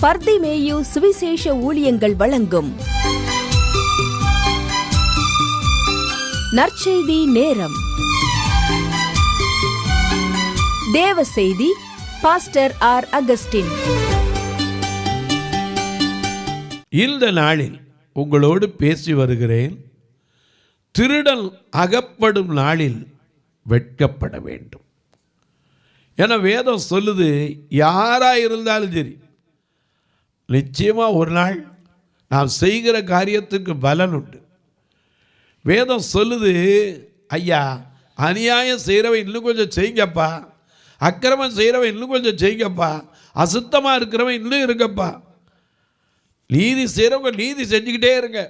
பர்திமேயு சுவிசேஷ ஊழியங்கள் வழங்கும் நற்செய்தி நேரம். தேவ செய்தி பாஸ்டர் ஆர். அகஸ்டின். இந்த நாளில் உங்களோடு பேசி வருகிறேன். திருடன் அகப்படும் நாளில் வெட்கப்பட வேண்டும் என வேதம் சொல்லுது. யாராக இருந்தாலும் சரி, நிச்சயமாக ஒரு நாள் நாம் செய்கிற காரியத்துக்கு பலன் உண்டு. வேதம் சொல்லுது, ஐயா அநியாயம் செய்கிறவன் இன்னும் கொஞ்சம் செய்யுங்கப்பா, அக்கிரமம் செய்கிறவன் இன்னும் கொஞ்சம் செய்யுங்கப்பா, அசுத்தமாக இருக்கிறவன் இன்னும் இருங்கப்பா, நீதி செய்கிறவங்க நீதி செஞ்சுக்கிட்டே இருங்க,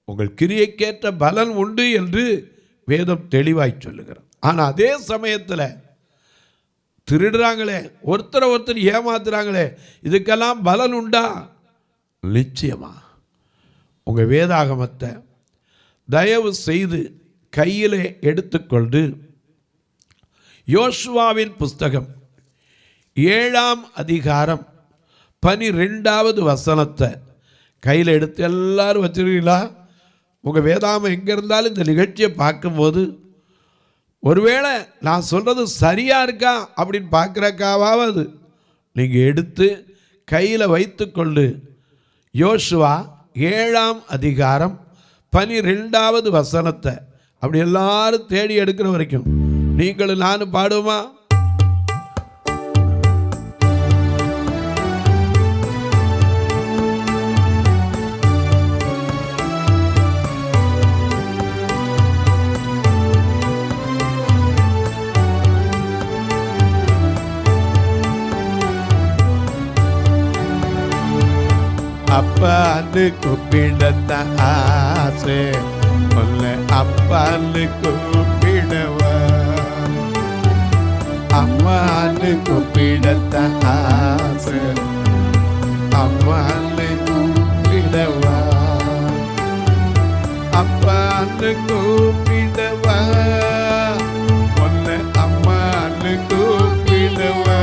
உங்கள் கிரியைக்கேற்ற பலன் உண்டு என்று வேதம் தெளிவாய் சொல்லுகிறது. ஆனால் அதே சமயத்தில் திருடுறாங்களே, ஒருத்தர் ஏமாத்துறாங்களே, இதுக்கெல்லாம் பலன் உண்டா? நிச்சயமா. உங்கள் வேதாகமத்தை தயவு செய்து கையிலே எடுத்துக்கொண்டு யோசுவாவின் புஸ்தகம் 7ஆம் அதிகாரம் 12வது வசனத்தை கையில் எடுத்து எல்லாரும் வச்சுருக்கீங்களா? உங்கள் வேதாகம் எங்கே இருந்தாலும் இந்த நிகழ்ச்சியை பார்க்கும்போது ஒருவேளை நான் சொல்கிறது சரியாக இருக்கா அப்படின்னு பார்க்குறக்காவது நீங்கள் எடுத்து கையில் வைத்துக்கொண்டு யோசுவா 7ஆம் அதிகாரம் 12வது வசனத்தை அப்படி எல்லாரும் தேடி எடுக்கிற வரைக்கும் நீங்களும் நானும் பாடுவோமா? அப்பான்னு கூப்பிடத்த ஆசை, உன்னை அப்பான்னு கூப்பிடவா, அம்மான்னு கூப்பிடத்த ஆசை, அம்மான்னு கூப்பிடவா, அப்பான்னு கூப்பிடவா, உன்னை அம்மான்னு கூப்பிடவா,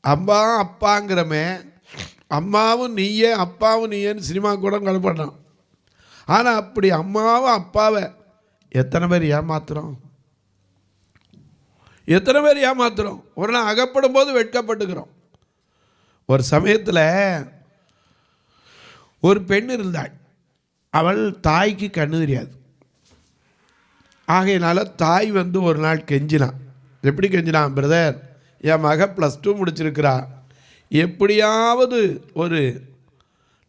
அம்மா அப்பாங்கிறமே அம்மாவும் நீயே அப்பாவும் நீயேன்னு சினிமா கூட கலப்படுறான். ஆனால் அப்படி அம்மாவும் அப்பாவை எத்தனை பேர் ஏமாத்துறோம்? எத்தனை பேர் ஏமாத்துறோம்? ஒரு நாள் அகப்படும் போது வெட்கப்பட்டுக்கிறோம். ஒரு சமயத்தில் ஒரு பெண் இருந்தாள். அவள் தாய்க்கு கண்ணு தெரியாது. ஆகையினால தாய் ஒரு நாள் கெஞ்சினான். எப்படி கெஞ்சினான்? பிரதர், என் மக +2 முடிச்சிருக்கிறா, எப்படியாவது ஒரு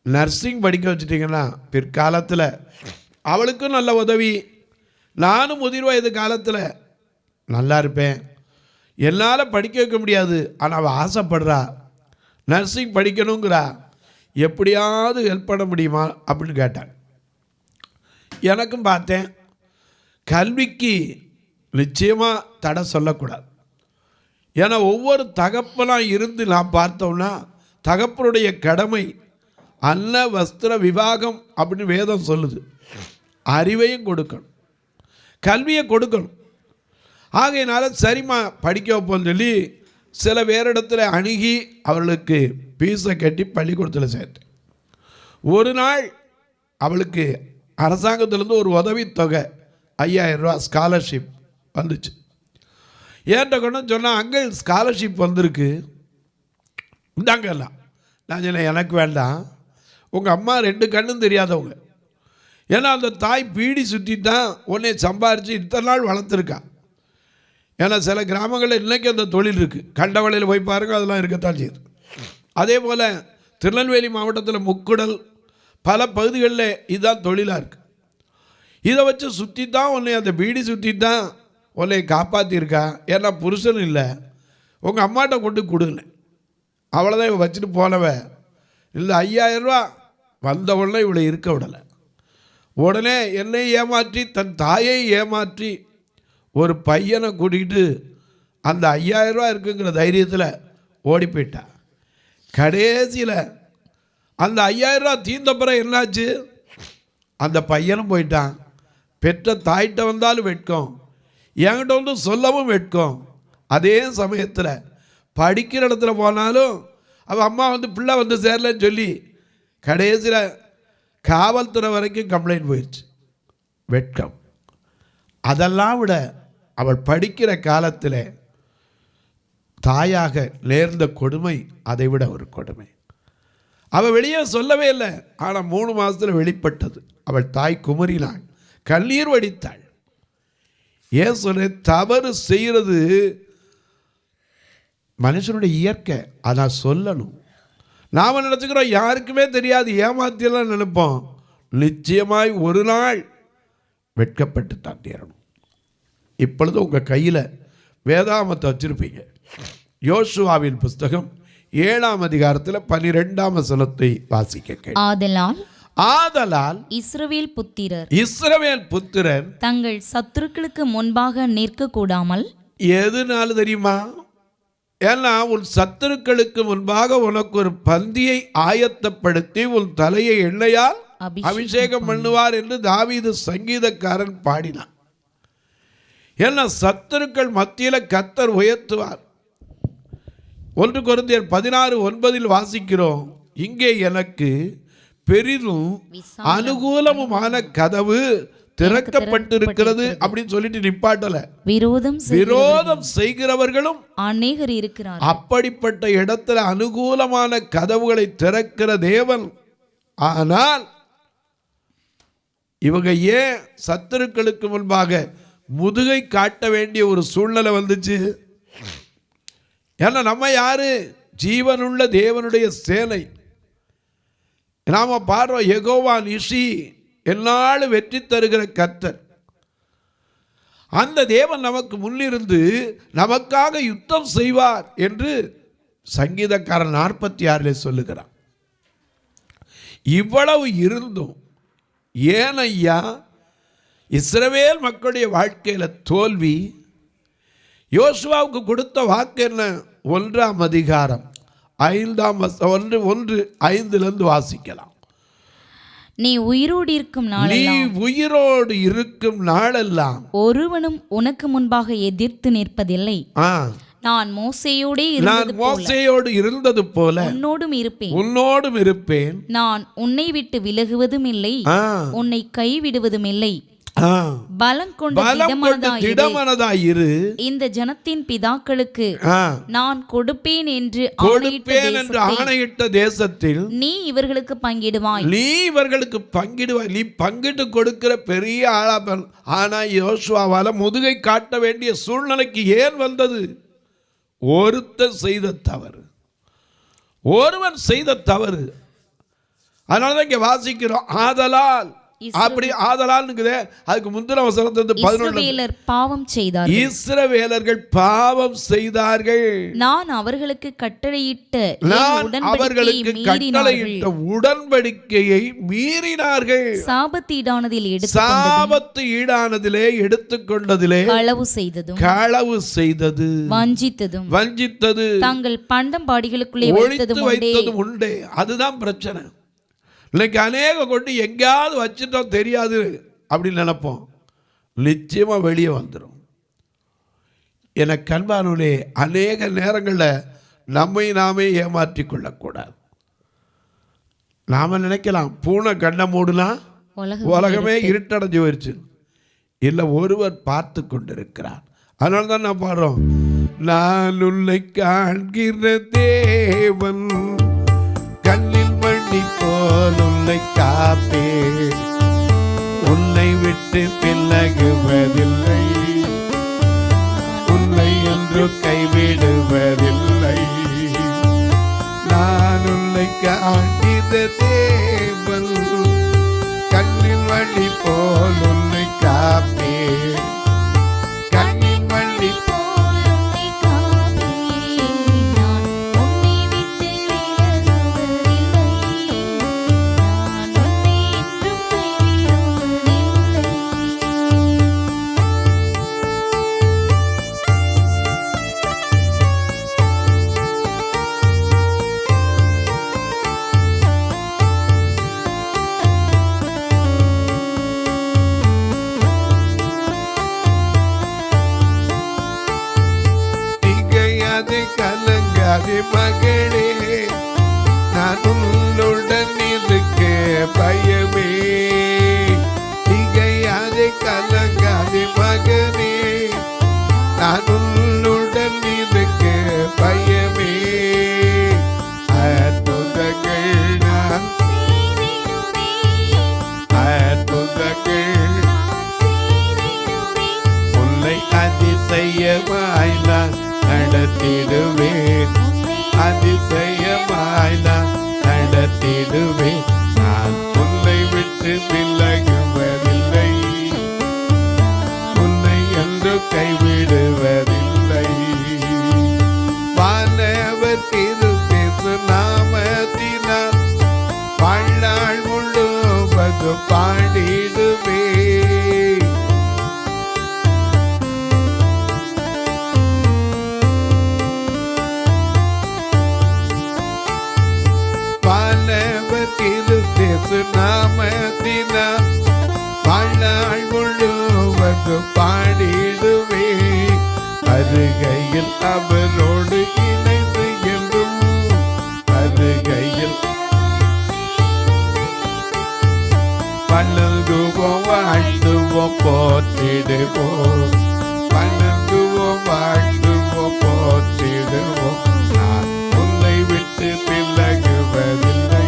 நர்சிங் படிக்க வச்சுட்டிங்கன்னா பிற்காலத்தில் அவளுக்கும் நல்ல உதவி, நானும் முதிர் வயது காலத்தில் நல்லா இருப்பேன். என்னால் படிக்க வைக்க முடியாது, ஆனால் அவள் ஆசைப்படுறா, நர்சிங் படிக்கணுங்கிறா, எப்படியாவது ஹெல்ப் பண்ண முடியுமா அப்படின்னு கேட்டாள். எனக்கும் பார்த்தேன், கல்விக்கு நிச்சயமாக தடை சொல்லக்கூடாது. ஏன்னா ஒவ்வொரு தகப்பனாக இருந்து நாம் பார்த்தோம்னா தகப்பனுடைய கடமை அன்ன வஸ்திர விவாகம் அப்படின்னு வேதம் சொல்லுது. அறிவையும் கொடுக்கணும், கல்வியை கொடுக்கணும். ஆகையினால சரிம்மா படிக்க வைப்போம்னு சொல்லி சில வேறிடத்தில் அணுகி அவர்களுக்கு ஃபீஸை கட்டி பள்ளிக்கூடத்தில் சேர்த்தேன். ஒரு நாள் அவளுக்கு அரசாங்கத்திலேருந்து ஒரு உதவித்தொகை 5000 ரூபா ஸ்காலர்ஷிப் வந்துச்சு. ஏன்ட்ட கொண்டு சொன்னால், அங்கிள் ஸ்காலர்ஷிப் வந்திருக்கு, இந்தாங்க எல்லாம். நான் சொன்னேன், எனக்கு வேண்டாம், உங்கள் அம்மா 2 கண்ணும் தெரியாதவங்க. ஏன்னா அந்த தாய் பீடி சுற்றி தான் உன்னை சம்பாரித்து இத்தனை நாள் வளர்த்துருக்கா. ஏன்னா சில கிராமங்களில் இன்றைக்கி அந்த தொழில் இருக்குது. கண்டவளையில் போய் பாருங்கள், அதெல்லாம் இருக்கத்தான் செய்யுது. அதே போல் திருநெல்வேலி மாவட்டத்தில் முக்குடல் பல பகுதிகளில் இதுதான் தொழிலாக இருக்குது. இதை வச்சு சுற்றி தான் உன்னை, அந்த பீடி சுற்றி தான் உன்னை காப்பாற்றிருக்கா. ஏன்னா புருஷன் இல்லை, உங்கள் அம்மாட்ட கொண்டு கொடுங்க. அவ்வளோதான் இவன் வச்சுட்டு போனவ. இல்லை 5000 ரூபா வந்த உடனே இவளை இருக்க விடலை. உடனே என்னை ஏமாற்றி தன் தாயை ஏமாற்றி ஒரு பையனை கூட்டிகிட்டு அந்த 5000 ரூபா இருக்குங்கிற தைரியத்தில் ஓடி போயிட்டா. கடைசியில் அந்த 5000 ரூபா தீர்ந்தப்புறம் என்னாச்சு? அந்த பையனும் போயிட்டான். பெற்ற தாயிட்ட வந்தாலும் வெட்கம், என்கிட்ட சொல்லவும் வெட்கம். அதே சமயத்தில் படிக்கிற இடத்துல போனாலும் அவள் அம்மா பிள்ளை சேரலன்னு சொல்லி கடைசியில் காவல்துறை வரைக்கும் கம்ப்ளைண்ட் போயிடுச்சு. வெட்கம். அதெல்லாம் விட அவள் படிக்கிற காலத்தில் தாயாக நேர்ந்த கொடுமை அதை விட ஒரு கொடுமை. அவள் வெளியே சொல்லவே இல்லை, ஆனால் 3 மாதத்தில் வெளிப்பட்டது. அவள் தாய் குமரினாள், கண்ணீர் வடித்தாள். ஏன் சொன்ன, தவறு செய்கிறது மனுஷனுடைய இயற்கை, அதான் சொல்லணும். நாம் நினச்சிக்கிறோம் யாருக்குமே தெரியாது, ஏமாத்தியெல்லாம் நினைப்போம். நிச்சயமாய் ஒரு நாள் வெட்கப்பட்டு தான் தீரணும். இப்பொழுது உங்கள் கையில் வேதாமத்தை வச்சிருப்பீங்க. யோசுவாவின் புஸ்தகம் 7ஆம் அதிகாரத்தில் 12ஆம் வசனத்தை வாசிக்க. ஆதலால் இஸ்ரவேல் புத்திரர் தங்கள் சத்துருக்களுக்கு முன்பாக நிற்க கூடாமல். எதுனால தெரியுமா? ஏன்னா உன் சத்துருக்களுக்கு முன்பாக உனக்கு ஒரு பந்தியை ஆயத்தப்படுத்தி உன் தலையை எண்ணெயால் அபிஷேகம் பண்ணுவார் என்று தாவீது சங்கீதக்காரன் பாடினான். ஏன்னா சத்துருக்கள் மத்தியில் கர்த்தர் உயர்த்துவார். 1 கொரிந்தியர் 16:9 வாசிக்கிறோம், இங்கே எனக்கு பெரிதும் அனுகூலமுமான கதவு திறக்கப்பட்டிருக்கிறது அப்படின்னு சொல்லிட்டு நிப்பாட்டல. விரோதம் செய்கிறவர்களும் அநேகர் இருக்கிறார். அப்படிப்பட்ட இடத்துல அனுகூலமான கதவுகளை திறக்கிற தேவன். ஆனால் இவங்க ஏன் சத்துருக்களுக்கு முன்பாக முதுகை காட்ட வேண்டிய ஒரு சூழ்நிலை வந்துச்சு? ஏன்னா நம்ம யாரு? ஜீவனுள்ள தேவனுடைய சேனை. நாம பாடுறோம், யெகோவா நிஷி, என்னாலும் வெற்றி தருகிற கர்த்தர். அந்த தேவன் நமக்கு முன்னிருந்து நமக்காக யுத்தம் செய்வார் என்று சங்கீதக்காரன் 46 சொல்லுகிறார். இவ்வளவு இருந்தும் ஏன் ஐயா இஸ்ரவேல் மக்களுடைய வாழ்க்கையில் தோல்வி? யோசுவாவுக்கு கொடுத்த வாக்கு என்ன? 1ஆம் அதிகாரம் 1:5 வாசிக்கலாம். நீ உயிரோடு இருக்கும் நாளெல்லாம் ஒருவனும் உனக்கு முன்பாக எதிர்த்து நிற்பதில்லை. நான் மோசேயோடே நான் மோசேயோடு இருந்தது போல உன்னோடும் இருப்பேன். உன்னோடும் இருப்பேன். நான் உன்னை விட்டு விலகுவதும் இல்லை, உன்னை கைவிடுவதும் இல்லை. பலம் கொண்டு திடமனதாயிரு. இந்த ஜனத்தின் பிதாக்களுக்கு நான் கொடுப்பேன் என்று ஆணையிட்ட தேசத்தில் நீ இவர்களுக்கு பங்கிடுவாய். நீ பங்கிட்டு கொடுக்கிற பெரிய ஆளா. ஆனா யோசுவாவால முதுகை காட்ட வேண்டிய சூழ்நிலைக்கு ஏன் வந்தது? ஒருத்தன் செய்த தவறு, ஒருவன் செய்த தவறு. அதனாலதான் இங்க வாசிக்கிறோம், ஆதலால். அப்படி ஆதலால் அதுக்கு முந்தின வசனத்திலிருந்து 11 பாவம் செய்தார்கள். இஸ்ரவேலர்கள் பாவம் செய்தார்கள். நான் அவர்களுக்கு கட்டளையிட்ட உடன்படிக்கையை மீறினார்கள். சாபத்து ஈடானதிலே எடுத்துக்கொண்டதிலே களவு செய்தது வஞ்சித்தது தங்கள் பண்டம் பாடிகளுக்குள்ளே வைத்ததும் உண்டே. அதுதான் பிரச்சனை. இன்னைக்கு அநேக கொண்டு எங்கேயாவது வச்சுட்டோம் தெரியாது அப்படின்னு நினைப்போம். நிச்சயமா வெளியே வந்துடும். எனக்கு அன்பானவர்களே, அநேக நேரங்களில் நம்மை நாமே ஏமாற்றி கொள்ளக்கூடாது. நாம நினைக்கலாம் பூனை கண்ணை மூடுனா உலகமே இருட்டடைஞ்சு போயிடுச்சு. இல்லை, ஒருவர் பார்த்து கொண்டிருக்கிறார். அதனால தான் நான் பாடுறோம், நான் உன்னை காண்கிற தேவன் கண்ணில் மணி போல் உன்னை காப்பே, உன்னை விட்டு விலகுவதில்லை, உன்னை என்று கைவிடுவதில்லை. நான் உன்னை காண்கிற தேவன் கண்ணில் மணி போல் உன்னை காப்பே, கண்ணில் மணி கலங்காதே மகளே, நான் உன்னுடன் இருக்க பயமே. திகையாதே கலங்காதே மகனே, நான் உன்னுடன் இருக்க பயமே. அற்புதங்கள் நான் உன்னை அதிசயமாய் நான் நடத்திடுவேன், அதிசயமாய் நான் நடத்திடுவேன். நான் உன்னை விட்டு விலகுவதில்லை, உன்னை என்று கைவிடுவதில்லை. வானவர் திருப்பேசு நாமத்தினால் வாழ்நாள் முழுவது பாடிடுவே. நாமத்தினா வாழ்நாள் முழுவது பாடிடுவே. அருகையில் அவரோடு இணைந்து என்றும், அருகையில் வணங்குவோம் வாழ்த்துவோம் போற்றிடுவோம், வணங்குவோம் வாழ்த்துவோம் போற்றிடுவோம். நான் உன்னை விட்டு விலகுவதில்லை,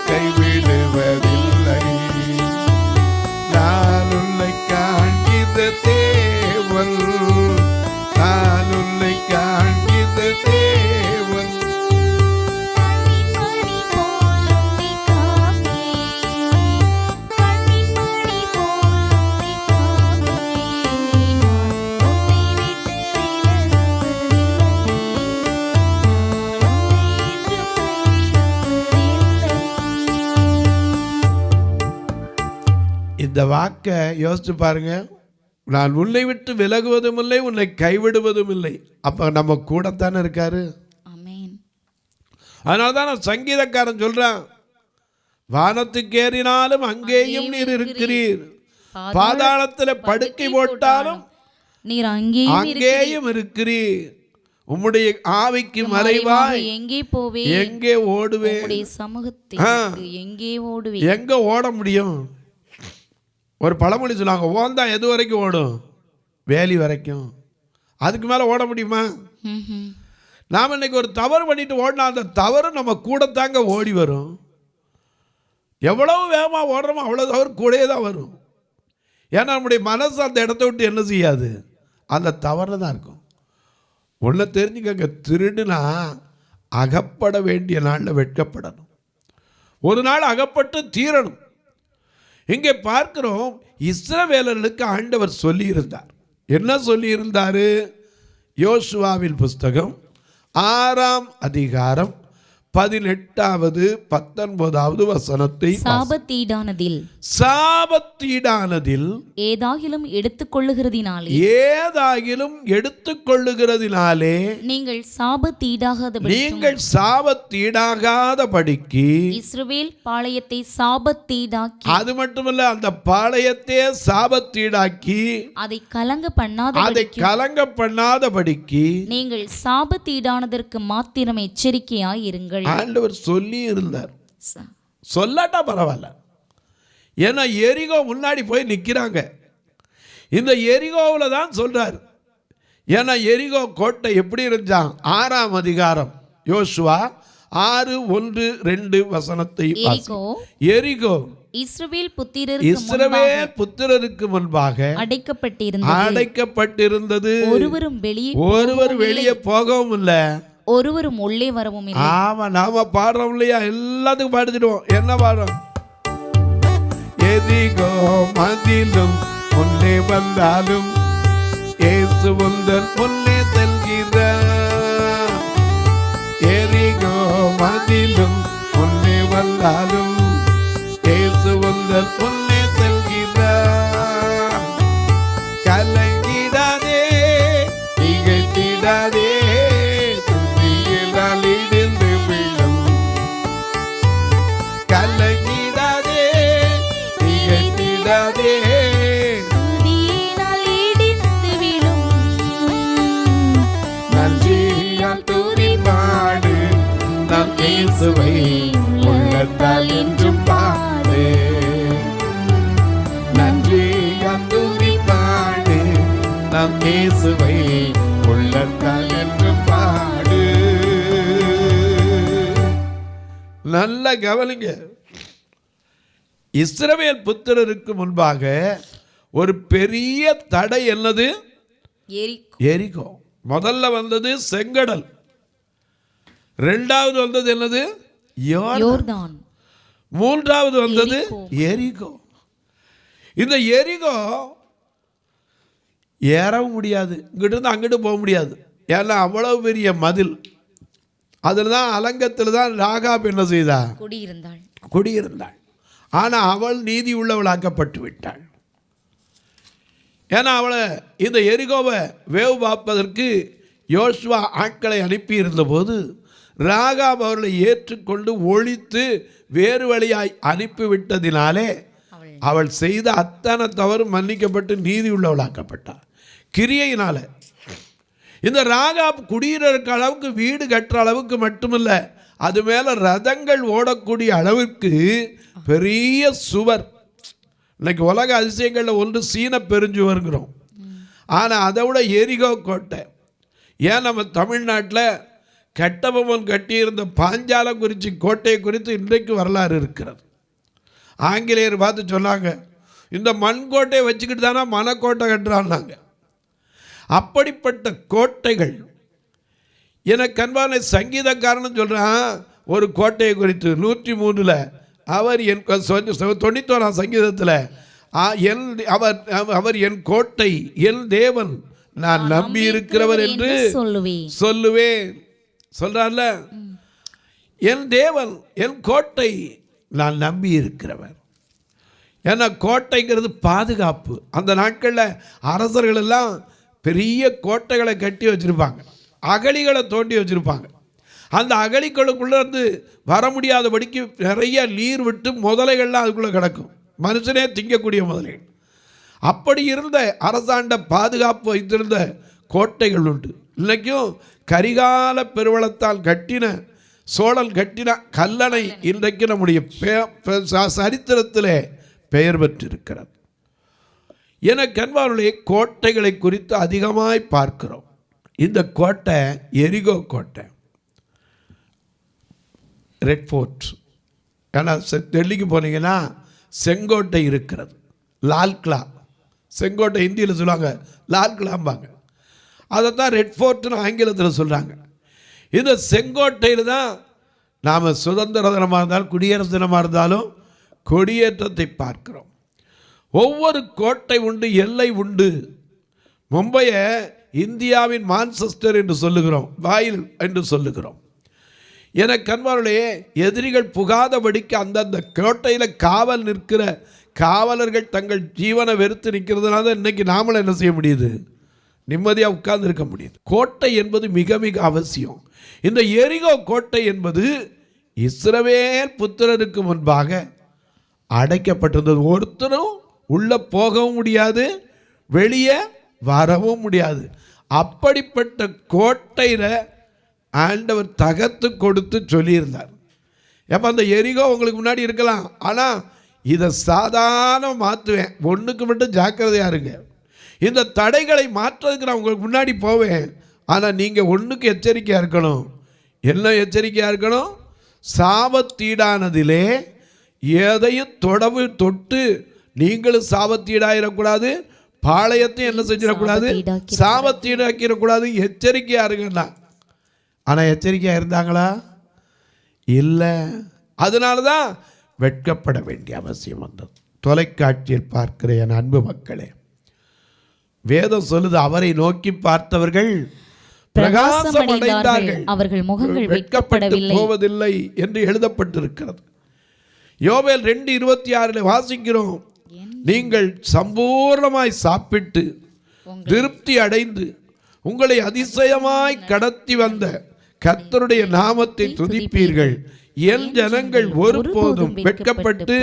கைவிடுவதில்லை. நான் உன்னை காண்கிற தேவன், நான் உன்னை காண்கிற தேவன். இந்த வாக்கை யோசிச்சு பாருங்க. நான் உன்னை விட்டு விலகுவதும் இல்லை, உன்னை கைவிடுவதும் இல்லை. அப்ப நம்ம கூடத்தானே இருக்காரு. அதனால்தான் நான் சங்கீதக்காரன் சொல்றான், வானத்துக்கு ஏறினாலும் அங்கேயும் நீர் இருக்கிறீர், பாதாளத்தில் படுக்கை போட்டாலும் நீர் அங்கேயும் இருக்கிறீர். உம்முடைய ஆவிக்கு மறைவாய் எங்கே போவே, எங்கே ஓடுவே, உம்முடைய சமூகத்தை எங்கே ஓடுவே. எங்க ஓட முடியும்? ஒரு பழமொழி சொன்னாங்க, ஓந்தான் எது வரைக்கும் ஓடும்? வேலி வரைக்கும். அதுக்கு மேலே ஓட முடியுமா? நாம் இன்னைக்கு ஒரு தவறு பண்ணிட்டு ஓடினா அந்த தவறு நம்ம கூட தாங்க ஓடி வரும். எவ்வளவு வேகமாக ஓடுறோமோ அவ்வளோ தவறு கூடயே தான் வரும். ஏன்னா நம்முடைய மனசு அந்த இடத்த விட்டு என்ன செய்யாது, அந்த தவறு தான் இருக்கும். ஒன்றை தெரிஞ்சுக்கங்க, திருடுனா அகப்பட வேண்டிய நாளில் வெட்கப்படணும். ஒரு நாள் அகப்பட்டு தீரணும். இங்கே பார்க்கிறோம், இஸ்ரவேலர்களுக்கு ஆண்டவர் சொல்லியிருந்தார். என்ன சொல்லியிருந்தார்? யோசுவாவின் புஸ்தகம் 6ஆம் அதிகாரம் 18வது 19வது வசனத்தை, சாபத்தீடானதில் ஏதாகிலும் எடுத்துக்கொள்ளுகிறதினாலே நீங்கள் சாபத்தீடாகாதபடிக்கு இஸ்ரவேல் பாளையத்தை சாபத்தீடாக்கி, அது மட்டுமல்ல அந்த பாளையத்தை சாபத்தீடாக்கி அதை கலங்க பண்ணாதபடிக்கு நீங்கள் சாபத்தீடானதற்கு மாத்திரம் எச்சரிக்கையாய் இருங்கள். ஆண்டவர் சொல்லி இருந்தார். சொல்லாட்டா பரவாயில்ல. ஏன்னா எரிகோ முன்னாடி போய் நிற்கிறாங்க. இந்த எரிகோவில் தான் சொல்றார். ஏன்னா எரிகோ கோட்டை எப்படி இருந்தான்? 6ஆம் அதிகாரம் யோசுவா 6:1-2 வசனத்தை, எரிகோ இஸ்ரவேல் புத்திரருக்கு முன்பாக அடைக்கப்பட்டிருந்தது. ஒருவர் வெளியே போகவும் இல்லை, ஒருவரும் உள்ளே வரவும் இல்லை. ஆமா, நாம பாடுறோம் இல்லையா? எல்லாத்துக்கும் பாடிச்சிடுவோம். என்ன பாடுறோம்? எரிகோ மதிலும் முன்னே வந்தாலும் இயேசு உந்தன் முன்னே செல்கிறார். எரிகோ மதிலும் முன்னே வந்தாலும் இயேசு உந்தன் முன்னே செல்கிறார். கலங்கிடாதே, திகைத்திடாதே, உள்ளத்தால் என்றும் பாடு, நன்றி அந்துதி பாடு, நம் இயேசுவை உள்ளத்தால் என்றும் பாடு. நல்ல கவனிங்க. இஸ்ரவேல் புத்திரருக்கு முன்பாக ஒரு பெரிய தடை. என்னது? எரிகோ. முதல்ல வந்தது செங்கடல், இரண்டாவது வந்தது என்னது? யோர்தான். மூன்றாவது வந்தது எரிகோ. இந்த எரிகோ ஏறவும் முடியாது, இங்கிட்டு இருந்து அங்கிட்டு போக முடியாது. ஏன்னா அவ்வளவு பெரிய மதில். அதில் தான் அலங்கத்தில் தான் ராகாப் என்ன செய்தா? குடியிருந்தாள். ஆனால் அவள் நீதி உள்ளவளாக்கப்பட்டு விட்டாள். ஏன்னா அவளை இந்த எரிகோவை வேவு பார்ப்பதற்கு யோசுவா ஆட்களை அனுப்பி இருந்தபோது ராகாப் அவர்களை ஏற்றுக்கொண்டு ஒழித்து வேறு வழியாய் அனுப்பிவிட்டதினாலே அவள் செய்த அத்தனை தவறு மன்னிக்கப்பட்டு நீதி உள்ளவளாக்கப்பட்டாள். கிரியையினால இந்த ராகாப் குடியிருக்க அளவுக்கு, வீடு கட்டுற அளவுக்கு மட்டுமில்ல, அது மேலே ரதங்கள் ஓடக்கூடிய அளவுக்கு பெரிய சுவர். இன்னைக்கு உலக அதிசயங்களில் ஒன்று சீன பெருஞ்சுவருங்கிறோம். ஆனால் அதை விட எரிகோ கோட்டை. ஏன் நம்ம தமிழ்நாட்டில் கட்டபொம்மன் கட்டியிருந்த பாஞ்சாலங்குறிச்சி கோட்டையை குறித்து இன்றைக்கு வரலாறு இருக்கிறது. ஆங்கிலேயர் பார்த்து சொன்னாங்க, இந்த மண் கோட்டையை வச்சுக்கிட்டு தானே மனக்கோட்டை கட்டுறான்னாங்க. அப்படிப்பட்ட கோட்டைகள். எனக்கு அன்பான சங்கீதக்காரன்னு சொல்கிறான் ஒரு கோட்டையை குறித்து 103 அவர் என் 91ஆம் சங்கீதத்தில் அவர் என் கோட்டை, என் தேவன், நான் நம்பி இருக்கிறவர் என்று சொல்லுவேன் சொல்றார்ல. என் தேவன், என் கோட்டை, நான் நம்பி இருக்கிறவர். ஏன்னா கோட்டைங்கிறது பாதுகாப்பு. அந்த நாட்களில் அரசர்கள் எல்லாம் பெரிய கோட்டைகளை கட்டி வச்சுருப்பாங்க, அகழிகளை தோண்டி வச்சுருப்பாங்க. அந்த அகழிகளுக்குள்ளே இருந்து வர முடியாதபடிக்கு நிறைய நீர் விட்டு முதலைகள்லாம் அதுக்குள்ளே கிடக்கும். மனுஷனே திங்கக்கூடிய முதலைகள். அப்படி இருந்த அரசாண்ட பாதுகாப்பு வைத்திருந்த கோட்டைகள் உண்டு. இன்றைக்கும் கரிகால பெருவளத்தால் கட்டின சோழன் கட்டின கல்லணை இன்றைக்கு நம்முடைய சரித்திரத்திலே பெயர் பெற்றிருக்கிறது. எனக்கு அன்பார்களே, கோட்டைகளை குறித்து அதிகமாய் பார்க்கிறோம். இந்த கோட்டை எரிகோ கோட்டை, ரெட் ஃபோர்ட். ஏன்னா டெல்லிக்கு போனீங்கன்னா செங்கோட்டை இருக்கிறது, லால்கிலா. செங்கோட்டை ஹிந்தியில் சொல்லுவாங்க, லால்கிலாம்பாங்க. அதைத்தான் ரெட் ஃபோர்ட்னு ஆங்கிலத்தில் சொல்கிறாங்க. இந்த செங்கோட்டையில் தான் நாம் சுதந்திர தினமாக இருந்தாலும் குடியரசு தினமாக இருந்தாலும் கொடியேற்றத்தை பார்க்கிறோம். ஒவ்வொரு கோட்டை உண்டு, எல்லை உண்டு. மும்பையை இந்தியாவின் மான்செஸ்டர் என்று சொல்லுகிறோம், வாயில் என்று சொல்லுகிறோம். என கண்பார்களே, எதிரிகள் புகாதபடிக்கு அந்தந்த கோட்டையில் காவல் நிற்கிற காவலர்கள் தங்கள் ஜீவனை வெறுத்து நிற்கிறதுனால இன்னைக்கு நாமளும் என்ன செய்ய முடியுது, நிம்மதியாக உட்கார்ந்து இருக்க முடியுது. கோட்டை என்பது மிக மிக அவசியம். இந்த எரிகோ கோட்டை என்பது இஸ்ரவேல் புத்திரருக்கு முன்பாக அடைக்கப்பட்டிருந்தது. ஒருத்தரும் உள்ளே போகவும் முடியாது, வெளியே வரவும் முடியாது. அப்படிப்பட்ட கோட்டையில் ஆண்டவர் தகர்த்து கொடுத்து சொல்லியிருந்தார். எப்போ அந்த எரிகோ உங்களுக்கு முன்னாடி இருக்கலாம், ஆனால் இதை சாதாரண மாற்றுவேன், ஒன்றுக்கு மட்டும் ஜாக்கிரதையாக இருங்க. இந்த தடைகளை மாற்றுறதுக்கு நான் உங்களுக்கு முன்னாடி போவேன், ஆனால் நீங்கள் ஒன்றுக்கு எச்சரிக்கையாக இருக்கணும். என்ன எச்சரிக்கையாக இருக்கணும்? சாபத்தீடானதிலே எதையும் தொட்டு நீங்களும் சாபத்தீடாயிடக்கூடாது, பாளையத்தையும் என்ன செஞ்சிடக்கூடாது, சாபத்தீடாக்கிடக்கூடாது. எச்சரிக்கையாக இருங்கண்ணா. ஆனால் எச்சரிக்கையாக இருந்தாங்களா? இல்லை. அதனால தான் வெட்கப்பட வேண்டிய அவசியம் வந்தது. தொலைக்காட்சியில் பார்க்கிற என் அன்பு மக்களே, வேதம் சொல்லுது, அவரை நோக்கி பார்த்தவர்கள் பிரகாசம் அடைந்தார்கள், அவர்கள் முகங்கள் வெட்கப்பட்டு போவதில்லை என்று எழுதப்பட்டிருக்கிறது. யோவேல் 2:26 வாசிக்கிறோம், நீங்கள் சம்பூர்ணமாய் சாப்பிட்டு திருப்தி அடைந்து உங்களை அதிசயமாய் கடத்தி வந்த கர்த்தருடைய நாமத்தை துதிப்பீர்கள், என் ஜனங்கள் ஒருபோதும் வெட்கப்பட்டு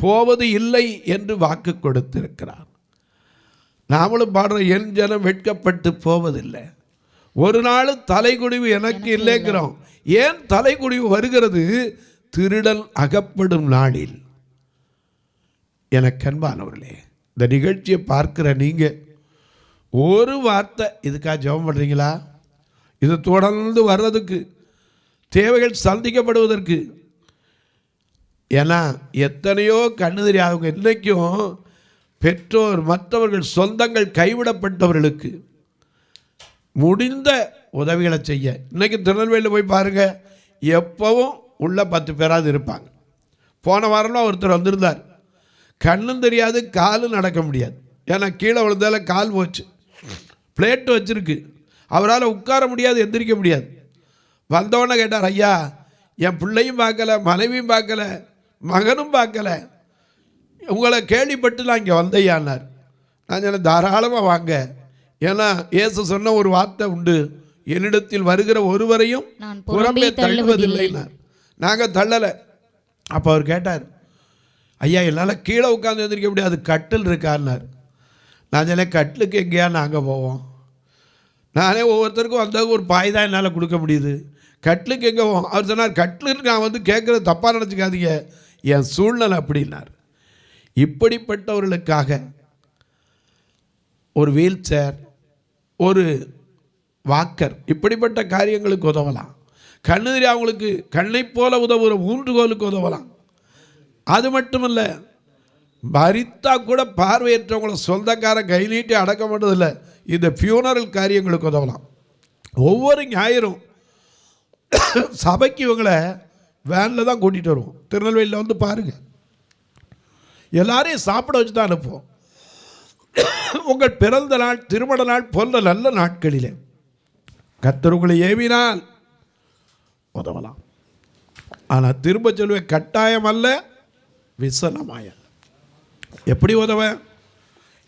போவது இல்லை என்று வாக்கு கொடுத்திருக்கிறார். நாமளும் பாடுறோம், என் ஜனம் வெட்கப்பட்டு போவதில்லை. ஒரு நாள் தலைகுடிவு எனக்கு இல்லைங்கிறோம். ஏன் தலைகுடிவு வருகிறது? திருடல் அகப்படும் நாளில். எனக்கு அன்பானவர்களே, இந்த நிகழ்ச்சியை பார்க்கிற நீங்கள் ஒரு வார்த்தை இதுக்காக ஜெபம் பண்ணுறீங்களா? இது தொடர்ந்து வர்றதுக்கு, தேவைகள் சந்திக்கப்படுவதற்கு. ஏன்னா எத்தனையோ கண்ணுதறி அவங்க இன்றைக்கும் பெற்றோர், மற்றவர்கள், சொந்தங்கள் கைவிடப்பட்டவர்களுக்கு முடிந்த உதவிகளை செய்ய. இன்றைக்கி திருநெல்வேலியில் போய் பாருங்கள், எப்பவும் உள்ள 10 பேராது இருப்பாங்க. போன வாரம்லாம் ஒருத்தர் வந்திருந்தார், கண்ணும் தெரியாது, காலும் நடக்க முடியாது. ஏன்னா கீழே விழுந்தால கால் போச்சு, பிளேட்டு வச்சுருக்கு, அவரால் உட்கார முடியாது, எந்திரிக்க முடியாது. வந்தவொடனே கேட்டார், ஐயா என் பிள்ளையும் பார்க்கல, மனைவியும் பார்க்கல, மகனும் பார்க்கல, உங்களை கேள்விப்பட்டு நான் இங்கே வந்தையானார். நான் சொன்னேன், தாராளமாக வாங்க. ஏன்னா இயேசு சொன்ன ஒரு வார்த்தை உண்டு, என்னிடத்தில் வருகிற ஒருவரையும் புறம்பே தள்ளுவதில்லைனார். நாங்கள் தள்ளலை. அப்போ அவர் கேட்டார், ஐயா என்னால் கீழே உட்காந்து எந்திரிக்க முடியாது, கட்டில் இருக்காருனார். நான் சொன்னேன், கட்டிலுக்கு எங்கேயா நாங்கள் போவோம்? நானே ஒவ்வொருத்தருக்கும் வந்த ஒரு பாய் தான் என்னால் கொடுக்க முடியுது, கட்டிலுக்கு எங்கே போவோம்? அவர் சொன்னார், கட்டிலுக்கு நான் வந்து கேட்குறது தப்பாக நினச்சிக்காதீங்க, என் சூழ்நிலை அப்படின்னார். இப்படிப்பட்டவர்களுக்காக ஒரு வீல் சேர், ஒரு வாக்கர், இப்படிப்பட்ட காரியங்களுக்கு உதவலாம். கண்ணுதிரி அவங்களுக்கு கண்ணை போல உதவுகிற ஊன்றுகோலுக்கு உதவலாம். அது மட்டுமல்ல, மரித்தா கூட பார்வையற்றவங்களை சொந்தக்காரன் கை நீட்டி அடக்க மாட்டதில்லை, இந்த ஃபியூனரல் காரியங்களுக்கு உதவலாம். ஒவ்வொரு ஞாயிறும் சபைக்கு இவங்களை வேனில் தான் கூட்டிகிட்டு வருவோம். திருநெல்வேலியில் வந்து பாருங்கள், எல்லாரையும் சாப்பிட வச்சு தான் அனுப்புவோம். உங்கள் பிறந்த நாள், திருமண நாள் போன்ற நல்ல நாட்களிலே கர்த்தர் உங்களை ஏவினால் உதவலாம். ஆனால் திரும்ப சொல்லுவேன், கட்டாயம் அல்ல, விசனமாய. எப்படி உதவ?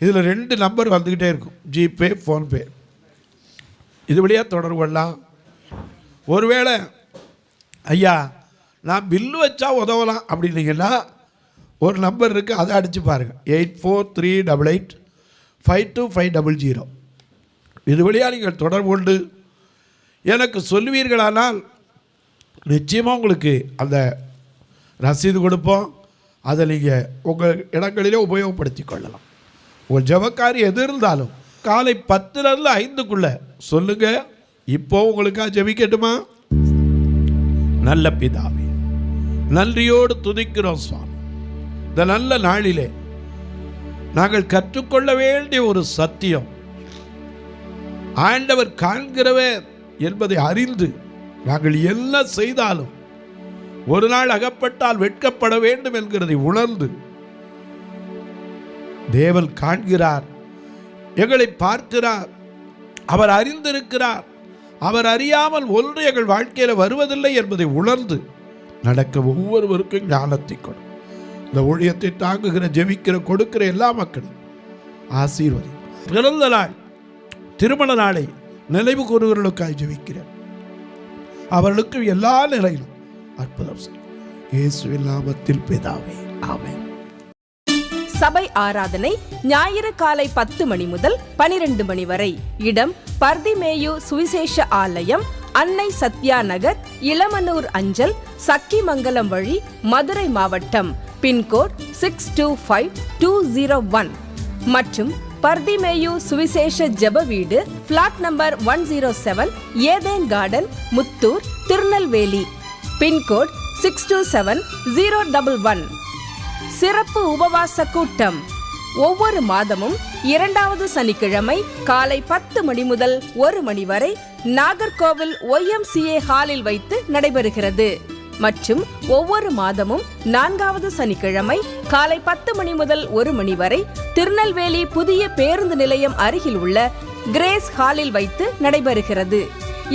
இதில் 2 நம்பர் வந்துக்கிட்டே இருக்கும், ஜிபே, ஃபோன்பே. இது வழியாக தொடர்பு கொள்ளலாம். ஒருவேளை ஐயா நான் பில்லு வச்சா உதவலாம் அப்படின்னீங்கன்னா ஒரு நம்பர் இருக்குது, அதை அடித்து பாருங்கள். 8438852500. இது வழியாக நீங்கள் தொடர்பு கொண்டு எனக்கு சொல்லுவீர்களானால் நிச்சயமாக உங்களுக்கு அந்த ரசீது கொடுப்போம். அதை நீங்கள் உங்கள் இடங்களிலே உபயோகப்படுத்தி கொள்ளலாம். உங்கள் ஜெபக்காரி எது இருந்தாலும் காலை 10லேருந்து 5க்குள்ளே சொல்லுங்கள். இப்போ உங்களுக்காக ஜெபிக்கட்டுமா? நல்ல பிதாவே, நன்றியோடு துதிக்கிறோம் சுவாமி. இந்த நல்ல நாளிலே நாங்கள் கற்றுக்கொள்ள வேண்டிய ஒரு சத்தியம், ஆண்டவர் காண்கிறவர் என்பதை அறிந்து நாங்கள் என்ன செய்தாலும் ஒரு நாள் அகப்பட்டால் வெட்கப்பட வேண்டும் என்கிறதை உணர்ந்து, தேவன் காண்கிறார், எங்களை பார்க்கிறார், அவர் அறிந்திருக்கிறார், அவர் அறியாமல் ஒன்று எங்கள் வாழ்க்கையில் வருவதில்லை என்பதை உணர்ந்து நடக்க ஒவ்வொருவருக்கும் ஞானத்தை கொடு. இந்த ஊழியத்தை தாங்குகிற, ஜெபிக்கிற, கொடுக்கிற எல்லா மக்களும் ஆசீர்வதி. பிறந்த நாள், திருமண நாளை நினைவு கூறுகிறவர்களுக்காக ஜெபிக்கிறேன். அவர்களுக்கு எல்லா நிலையிலும் அற்புதம் செய். இயேசுவின் நாமத்தில் பிதாவே, ஆமென். சபை ஆராதனை ஞாயிறு காலை 10 மணி முதல் 12 மணி வரை. இடம் பர்திமேயு சுவிசேஷ ஆலயம், அன்னை சத்யா நகர், இளமனூர் அஞ்சல், சக்கிமங்கலம் வழி, மதுரை மாவட்டம். பின்கோட் 625201 மற்றும் பர்திமேயு சுவிசேஷ ஜெப வீடு, flat number 107, Eden garden, Muthur, Tirunelveli. Pin code 627011. சிறப்பு உபவாச கூட்டம் ஒவ்வொரு மாதமும் 2வது சனிக்கிழமை காலை 10 மணி முதல் 1 மணி வரை நாகர்கோவில் YMCA ஹாலில் வைத்து நடைபெறுகிறது. மற்றும் ஒவ்வொரு மாதமும் 4வது சனிக்கிழமை காலை 10 மணி முதல் 1 மணி வரை திருநெல்வேலி புதிய பேருந்து நிலையம் அருகில் உள்ள கிரேஸ் ஹாலில் வைத்து நடைபெறுகிறது.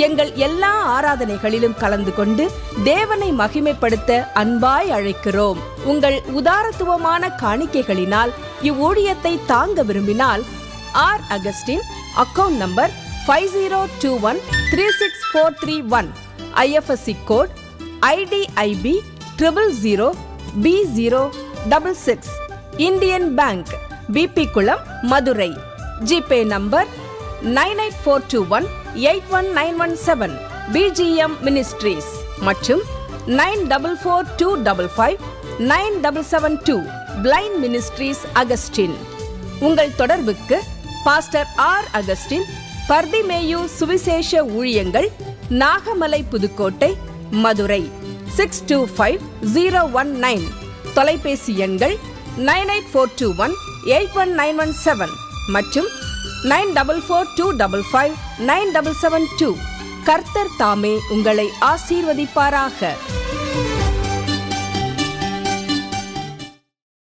எங்கள் எல்லா ஆராதனைகளிலும் கலந்து கொண்டு தேவனை மகிமைப்படுத்த அன்பாய் அழைக்கிறோம். உங்கள் உதாரத்துவமான காணிக்கைகளினால் இவ்வூழியத்தை தாங்க விரும்பினால் R Augustine, account number 5021364331, IFSC code IDIB 000B066, Indian bank, BP Kulam, Madurai. GPay number 9842181917, BGM ministries மற்றும் 9442559772, பிளைண்ட் மினிஸ்ட்ரீஸ் அகஸ்டின். உங்கள் தொடர்புக்கு பாஸ்டர் ஆர் அகஸ்டின், பர்திமேயு சுவிசேஷ ஊழியங்கள், நாகமலை, புதுக்கோட்டை, மதுரை 625019. தொலைபேசி எண்கள் 9842181917 மற்றும் 9442559772. கர்த்தர் தாமே உங்களை ஆசீர்வதிப்பாராக.